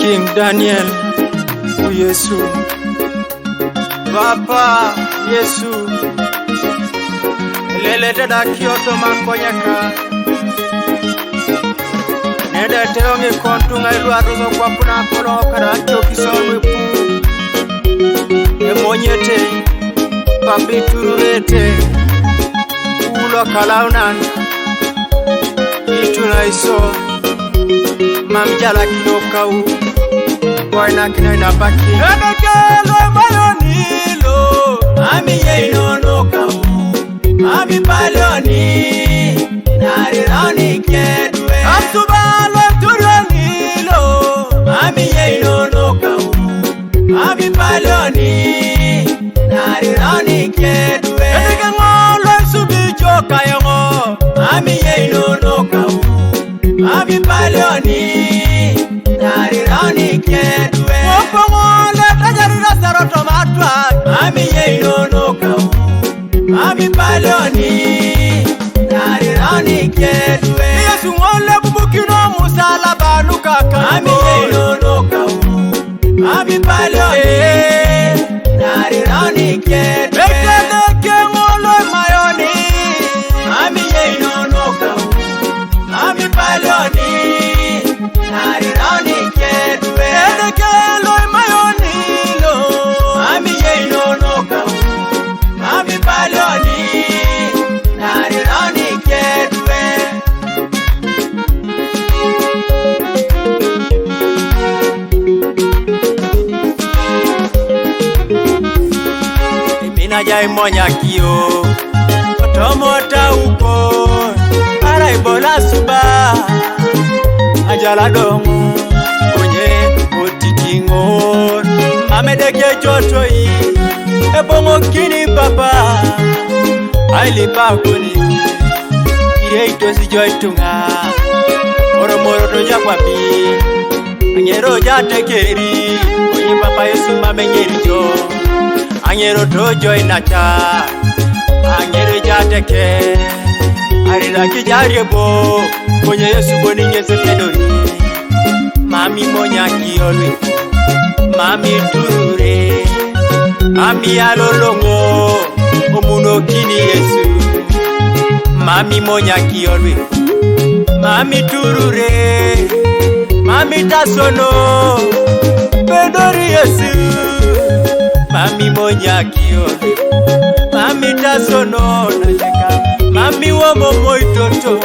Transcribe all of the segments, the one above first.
King Daniel Yesu Papa Yesu lele dada kioto makonyaka nede teongi kontu ngailu aruzo kwa puna kolo karacho kisonwe pu emonyete papiturete ulo kalaunan ituna iso mamjala kinokau Boyna kina inabaki Ebekelo mayonilo Mami ye inonoka Mami paloni Narirani kedwe Asubalo turanilo Mami ye inonoka Mami paloni Narirani kedwe Edeke ngolo subichoka yongo Mami ye inonoka Mami paloni Narirani kedwe Wopongole tajarira saroto matwa Mami ye inonoka Mami paloni Narirani kedwe Yesu ngole bubukino musalaba nukaka Mami ye inonoka Mami paloni Narirani kedwe Ekeleke ngolo mayoni Mami ye inonoka Mami paloni Narirani kedwe Edekelo mayonilo Mami ye inonoka Mami paloni Narirani kedwe Imina jai monya kio Otomota uko Ara ibola suba Ajala dongo Konye otitingo Amedeke joto yi Ebongo kini papa Aili pakuni Ire itosi joitunga Moro moro doja kwa pi Angero jate keri Konye papa Yesu mamenyeri jo Angero tojo inacha Angero jate ke Arira kijarebo Konye Yesu boni nyese pedori Mami monya kiolwe Mami turure Mami alolongo Omuno kini Yesu Mami monya kiolwe Mami turure Mami tasono Pedori Yesu Mami monya kiolwe Mami tasono Najeka Mami womo moitoto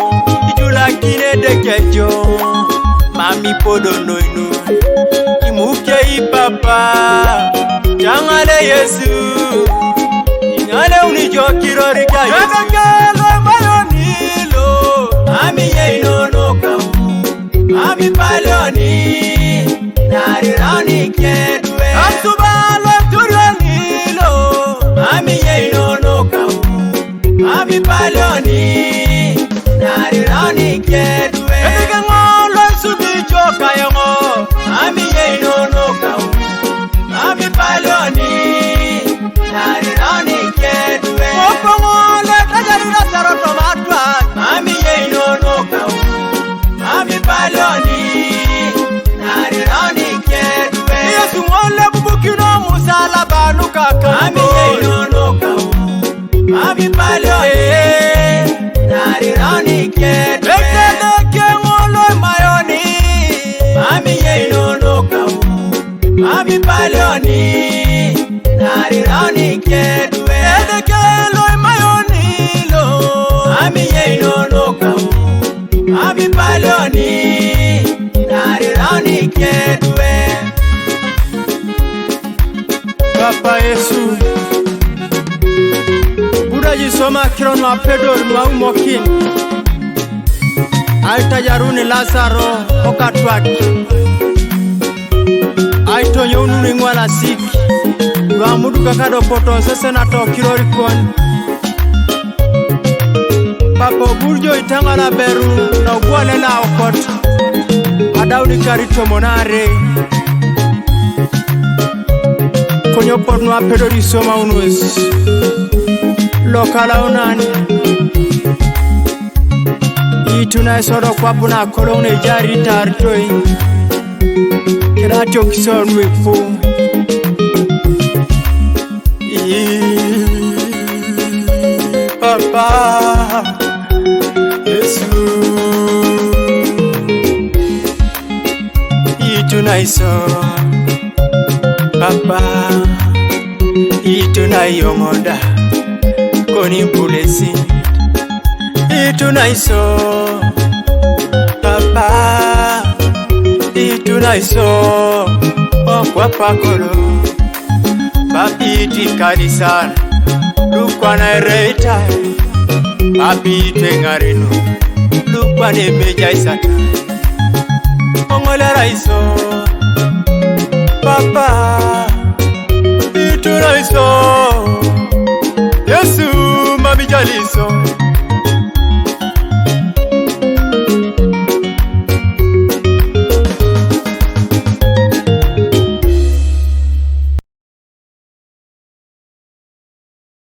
Ijula kine dekejo Mami podo noino Imuke ipapa Jangale Yesu Ingale unijokiro rika Yesu Ebekelo mayonilo Mami ye inonoka Mami paloni Narirani kedwe Asubalo turanilo Mami ye inonoka Mami paloni Narirani kedwe Edeke ngolo subichoka yongo Mami ye inonoka Mami paloni Narirani kedwe Wopongole tajarira saroto matwa Mami ye inonoka Mami paloni Narirani kedwe Yesu ngole bubukino musalaba nukaka Mami ye inonoka Mami paloni Narirani kedwe Ekeleke ngolo mayoni Mami ye inonoka Mami paloni Narirani kedwe Edekelo mayonilo Mami ye inonoka Mami paloni Narirani kedwe Papa Yesu Buda jisoma kirono apedor maumokin Aita jaruni Lazaro okatwaki Aito nyonuni ngwala siki Wamudu kakado poto sese na tokirori kon Papa burjo itanga na beru Na uguale na okot Adauni karito monare Konyo porno apedori soma unwes Lokala unani Ituna esoro kwa puna kolone jari tartoi Kinacho kisonwe fu Papa Yesu Itunaiso Papa Itunayongonda Koni bulesi Itunaiso Papa Itunaiso Okwa pakolo Papi kanisana Lukwana ereita Papi tengarino Lukwane meja isata Ongolera iso Papa Itunaiso Yesu mami jaliso